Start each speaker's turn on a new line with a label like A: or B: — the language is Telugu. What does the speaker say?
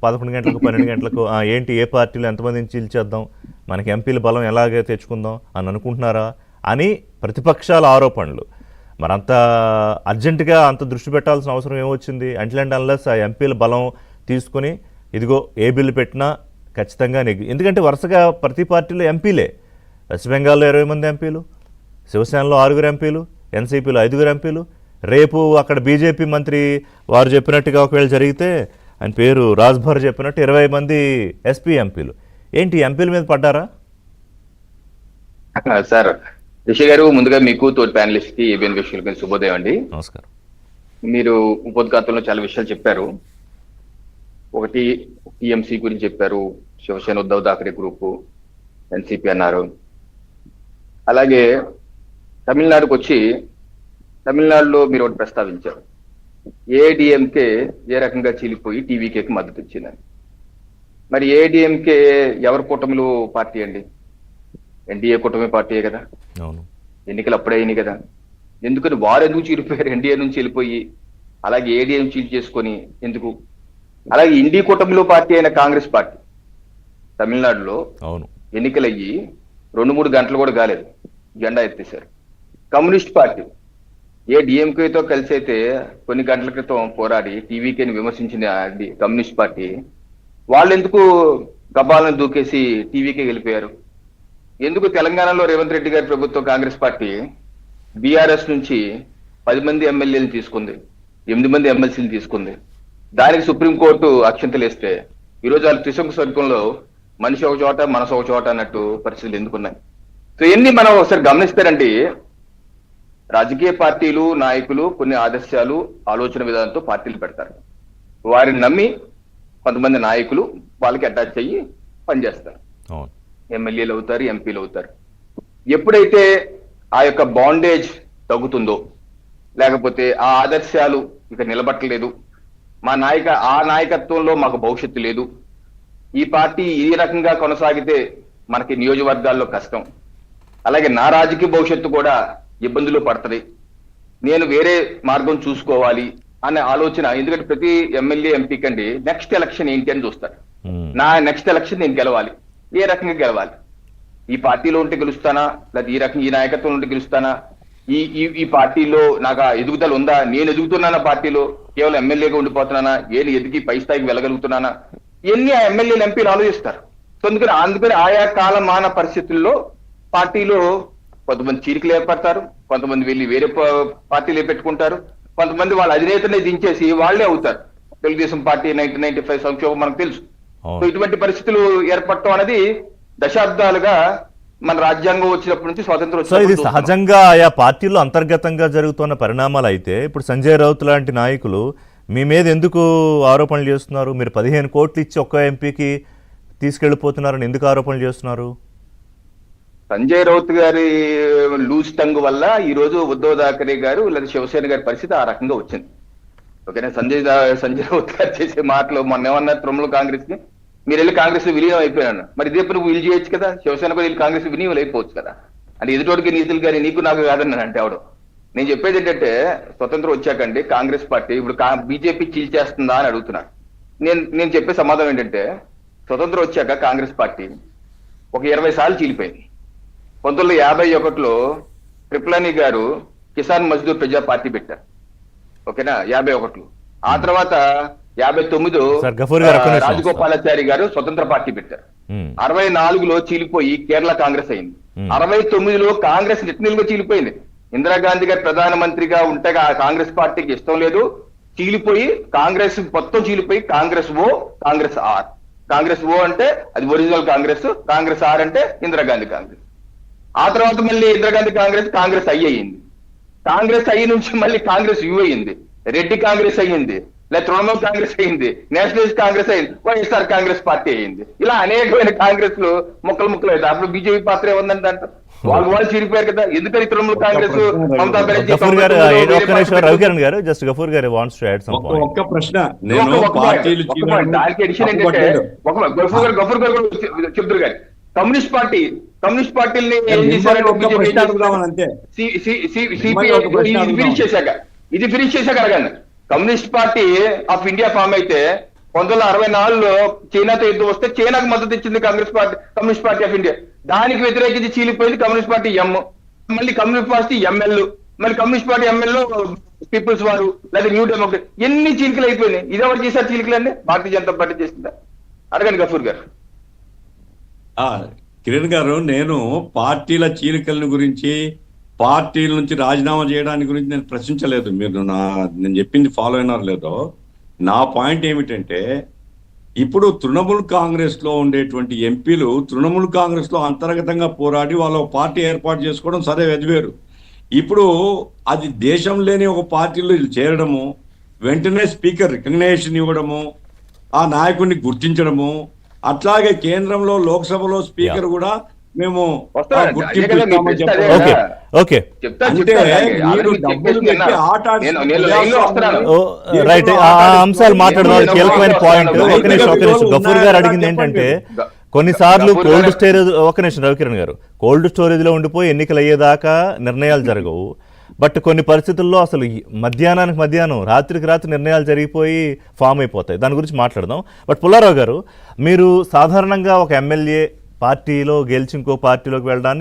A: 11 గంటలకు 12 గంటలకు ఏంటి ఏ పార్టీలో ఎంతమందిని చీల్చేద్దాం, మనకి ఎంపీల బలం ఎలాగే తెచ్చుకుందాం అని అనుకుంటున్నారా అని ప్రతిపక్షాల ఆరోపణలు. మరంత అర్జెంటుగా అంత దృష్టి పెట్టాల్సిన అవసరం ఏమొచ్చింది? అంటిల్ అండ్ అన్లెస్ ఆ ఎంపీల బలం తీసుకుని ఇదిగో ఏ బిల్లు పెట్టినా ఖచ్చితంగా ఎందుకంటే వరుసగా ప్రతి పార్టీలో ఎంపీలే. వెస్ట్ బెంగాల్లో 20 మంది ఎంపీలు, శివసేనలో 6 ఎంపీలు, ఎన్సీపీలో 5 ఎంపీలు. రేపు అక్కడ బీజేపీ మంత్రి వారు చెప్పినట్టుగా ఒకవేళ జరిగితే ఆయన పేరు రాజ్భర్ చెప్పినట్టు 20 మంది ఎస్పీ ఎంపీలు. ఏంటి ఎంపీల మీద పడ్డారా?
B: సార్ రిషి గారు, ముందుగా మీకు తోటి ప్యానలిస్ట్ కి ఏబిఎన్ విషయాల శుభోదయం అండి.
A: నమస్కారం.
B: మీరు ఉపోద్ఘాతంలో చాలా విషయాలు చెప్పారు. ఒకటి టీఎంసీ గురించి చెప్పారు, శివసేన ఉద్ధవ్ థాకరే గ్రూపు, ఎన్సీపీ అన్నారు. అలాగే తమిళనాడుకు వచ్చి తమిళనాడులో మీరు ఒకటి ప్రస్తావించారు, ఏడీఎంకే ఏ రకంగా చీలిపోయి టీవీకేకి మద్దతు ఇచ్చిందని. మరి ఏడీఎంకే ఎవరి కూటమిలో పార్టీ అండి? ఎన్డీఏ కూటమి పార్టీయే కదా.
A: అవును,
B: ఎన్నికలు అప్పుడే అయినాయి కదా. ఎందుకని వారు ఎందుకు చీలిపోయారు? ఎన్డీఏ నుంచి వెళ్ళిపోయి అలాగే ఏడీఎం చీల్ చేసుకొని ఎందుకు? అలాగే ఇండి కూటమిలో పార్టీ అయిన కాంగ్రెస్ పార్టీ తమిళనాడులో
A: అవును
B: ఎన్నికలయ్యి 2-3 గంటలు కూడా కాలేదు, జెండా ఎత్తేశారు. కమ్యూనిస్ట్ పార్టీ ఏ డిఎంకేతో కలిసి అయితే కొన్ని గంటల క్రితం పోరాడి టీవీకేని విమర్శించిన కమ్యూనిస్ట్ పార్టీ వాళ్ళు ఎందుకు గబాలను దూకేసి టీవీకే వెళ్ళిపోయారు? ఎందుకు తెలంగాణలో రేవంత్ రెడ్డి గారి ప్రభుత్వం కాంగ్రెస్ పార్టీ బీఆర్ఎస్ నుంచి 10 మంది ఎమ్మెల్యేలు తీసుకుంది, 8 మంది ఎమ్మెల్సీలు తీసుకుంది. దానికి సుప్రీంకోర్టు అక్షంతలు వేస్తే ఈరోజు వాళ్ళు త్రిశంకు స్వర్గంలో మనిషి ఒక చోట మనసు ఒక చోట అన్నట్టు పరిస్థితులు ఎందుకున్నాయి? సో ఇవన్నీ మనం ఒకసారి గమనిస్తారండి. రాజకీయ పార్టీలు నాయకులు కొన్ని ఆదర్శాలు ఆలోచన విధానంతో పార్టీలు పెడతారు. వారిని నమ్మి కొంతమంది నాయకులు వాళ్ళకి అటాచ్ అయ్యి పనిచేస్తారు, ఎమ్మెల్యేలు అవుతారు, ఎంపీలు అవుతారు. ఎప్పుడైతే ఆ యొక్క బాండేజ్ తగ్గుతుందో, లేకపోతే ఆ ఆదర్శాలు ఇక నిలబట్టలేదు, ఆ నాయకత్వంలో మాకు భవిష్యత్తు లేదు, ఈ పార్టీ ఈ రకంగా కొనసాగితే మనకి నియోజకవర్గాల్లో కష్టం, అలాగే నా రాజకీయ భవిష్యత్తు కూడా ఇబ్బందులు పడుతుంది, నేను వేరే మార్గం చూసుకోవాలి అనే ఆలోచన. ఎందుకంటే ప్రతి ఎమ్మెల్యే ఎంపీ కండి నెక్స్ట్ ఎలక్షన్ ఏంటి అని చూస్తారు. నా నెక్స్ట్ ఎలక్షన్ నేను గెలవాలి, ఏ రకంగా గెలవాలి? ఈ పార్టీలో ఉంటే గెలుస్తానా, లేదా ఈ రకంగా ఈ నాయకత్వం ఉంటే గెలుస్తానా, ఈ పార్టీలో నాకు ఎదుగుదల ఉందా, నేను ఎదుగుతున్నానా, పార్టీలో కేవలం ఎమ్మెల్యేగా ఉండిపోతున్నానా, నేను ఎదిగి పై స్థాయికి వెళ్ళగలుగుతున్నానా, ఇవన్నీ ఆ ఎమ్మెల్యేలు ఎంపీలు ఆలోచిస్తారు. సో అందుకని ఆయా కాలమాన పరిస్థితుల్లో పార్టీలో కొంతమంది చీరికలు ఏర్పడతారు, కొంతమంది వెళ్ళి వేరే పార్టీలు పెట్టుకుంటారు, కొంతమంది వాళ్ళ అధినేతనే దించేసి వాళ్లే అవుతారు. తెలుగుదేశం పార్టీ 1995 సంక్షోభం మనకు తెలుసు. సో ఇటువంటి పరిస్థితులు ఏర్పడటం అనేది దశాబ్దాలుగా మన రాజ్యాంగం వచ్చినప్పటి నుంచి స్వాతంత్రం
A: సో ఇది సహజంగా ఆయా పార్టీల్లో అంతర్గతంగా జరుగుతున్న పరిణామాలు. అయితే ఇప్పుడు సంజయ్ రౌత్ లాంటి నాయకులు మీ మీద ఎందుకు ఆరోపణలు చేస్తున్నారు? మీరు 15 కోట్లు ఇచ్చి ఒక్క ఎంపీకి తీసుకెళ్లిపోతున్నారని ఎందుకు ఆరోపణలు చేస్తున్నారు?
B: సంజయ్ రౌత్ గారి లూజ్ టంగ్ వల్ల ఈ రోజు ఉద్ధవ్ థాకరే గారు లేదా శివసేన గారి పరిస్థితి ఆ రకంగా వచ్చింది. ఓకేనా? సంజయ్ రౌత్ గారు చేసే మాటలు మొన్న ఏమన్నా తృణమూల్ కాంగ్రెస్ ని మీరు వెళ్ళి కాంగ్రెస్ విలీనం అయిపోయాను, మరి ఇదే నువ్వు వీలు చేయొచ్చు కదా, శివసేన కూడా వెళ్ళి కాంగ్రెస్ విలీనం అయిపోవచ్చు కదా. అంటే ఎదుటోడికి నీతులు కానీ నీకు నాకు కాదని అంటే ఆవిడ. నేను చెప్పేది ఏంటంటే స్వతంత్రం వచ్చాకండి కాంగ్రెస్ పార్టీ ఇప్పుడు బీజేపీ చీల్చేస్తుందా అని అడుగుతున్నాను. నేను చెప్పే సమాధానం ఏంటంటే స్వతంత్రం వచ్చాక కాంగ్రెస్ పార్టీ ఒక 20 సార్లు చీలిపోయింది. 1951లో కృపలాని గారు కిసాన్ మజ్దూర్ ప్రజా పార్టీ పెట్టారు, ఓకేనా, 51లో. ఆ తర్వాత 59 రాజగోపాలాచారి గారు స్వతంత్ర పార్టీ పెట్టారు. 64లో చీలిపోయి కేరళ కాంగ్రెస్ అయింది. 69లో కాంగ్రెస్ నిట్నిలుగా చీలిపోయింది. ఇందిరాగాంధీ గారు ప్రధానమంత్రిగా ఉంటే ఆ కాంగ్రెస్ పార్టీకి ఇష్టం లేదు, చీలిపోయి కాంగ్రెస్ మొత్తం చీలిపోయి కాంగ్రెస్ ఓ కాంగ్రెస్ ఆర్. కాంగ్రెస్ ఓ అంటే అది ఒరిజినల్ కాంగ్రెస్, కాంగ్రెస్ ఆర్ అంటే ఇందిరాగాంధీ కాంగ్రెస్. ఆ తర్వాత మళ్ళీ ఇందిరాగాంధీ కాంగ్రెస్ ఐ అయ్యింది. కాంగ్రెస్ ఐ నుంచి మళ్ళీ కాంగ్రెస్ యు అయ్యింది, రెడ్డి కాంగ్రెస్ అయ్యింది, లేదా తృణమూల్ కాంగ్రెస్ అయ్యింది, నేషనలిస్ట్ కాంగ్రెస్ అయింది, వైఎస్ఆర్ కాంగ్రెస్ పార్టీ అయింది. ఇలా అనేకమైన కాంగ్రెస్ లు ముక్కలు అయితే అప్పుడు బీజేపీ పాత్ర ఏముందంటే అంట వాళ్ళు చీలిపోయారు కదా. ఎందుకని తృణమూల్ కాంగ్రెస్ మమతా బెనర్జీ
A: ఒక్క ప్రశ్న
B: దానికి ఎడిషన్ ఏంటంటే గఫూర్ గారు చెప్తారు కానీ కమ్యూనిస్ట్ పార్టీని ఏం చేశారంటే ఇది ఫినిష్ చేశాక అడగండి. Communist party of India form అయితే 1964లో చైనాతో యుద్ధం వస్తే చైనాకు మద్దతు ఇచ్చింది కమ్యూనిస్ట్ పార్టీ ఆఫ్ ఇండియా. దానికి వ్యతిరేకించి చీలిపోయింది కమ్యూనిస్ట్ పార్టీ ఎం, మళ్ళీ కమ్యూనిస్ట్ పార్టీ ఎంఎల్, మళ్ళీ కమ్యూనిస్ట్ పార్టీ ఎంఎల్ పీపుల్స్ వారు లేదా న్యూ డెమోక్రసీ, ఎన్ని చీలికలు అయిపోయినాయి. ఇది ఎవరు చేశారు చీలికలండి? భారతీయ జనతా పార్టీ చేసిందా? అడగండి గఫూర్ గారు.
C: కిరణ్ గారు, నేను పార్టీల చీలికల గురించి, పార్టీల నుంచి రాజీనామా చేయడానికి గురించి నేను ప్రశ్నించలేదు. మీరు నేను చెప్పింది ఫాలో అయినారు లేదో. నా పాయింట్ ఏమిటంటే, ఇప్పుడు తృణమూల్ కాంగ్రెస్ లో ఉండేటువంటి ఎంపీలు తృణమూల్ కాంగ్రెస్ లో అంతర్గతంగా పోరాడి వాళ్ళ పార్టీ ఏర్పాటు చేసుకోవడం సరే వేరు. ఇప్పుడు అది దేశం లేని ఒక పార్టీలో చేరడము, వెంటనే స్పీకర్ రికగ్నేషన్ ఇవ్వడము, ఆ నాయకుడిని గుర్తించడము, అట్లాగే కేంద్రంలో లోక్సభలో స్పీకర్ కూడా మేము గుర్తింపు ఇస్తామని చెప్పడం.
A: ఓకే ఓకే
C: అంటే మీరు డబ్బులు పెట్టి ఆట
A: రైట్, ఆ అంశాలు మాట్లాడదాం. కీలకమైన పాయింట్. ఒక నిమిషం గఫూర్ గారు అడిగింది ఏంటంటే, కొన్నిసార్లు కోల్డ్ స్టోరేజ్, ఒక నిమిషం రవికిరణ్ గారు, కోల్డ్ స్టోరేజ్ లో ఉండిపోయి ఎన్నికలు అయ్యేదాకా నిర్ణయాలు జరగవు. బట్ కొన్ని పరిస్థితుల్లో అసలు మధ్యాహ్నానికి మధ్యాహ్నం, రాత్రికి రాత్రి నిర్ణయాలు జరిగిపోయి ఫామ్ అయిపోతాయి. దాని గురించి మాట్లాడదాం. బట్ పుల్లారావు గారు, మీరు సాధారణంగా ఒక ఎమ్మెల్యే పార్టీలో గెలిచి ఇంకో పార్టీలోకి వెళ్ళడాన్ని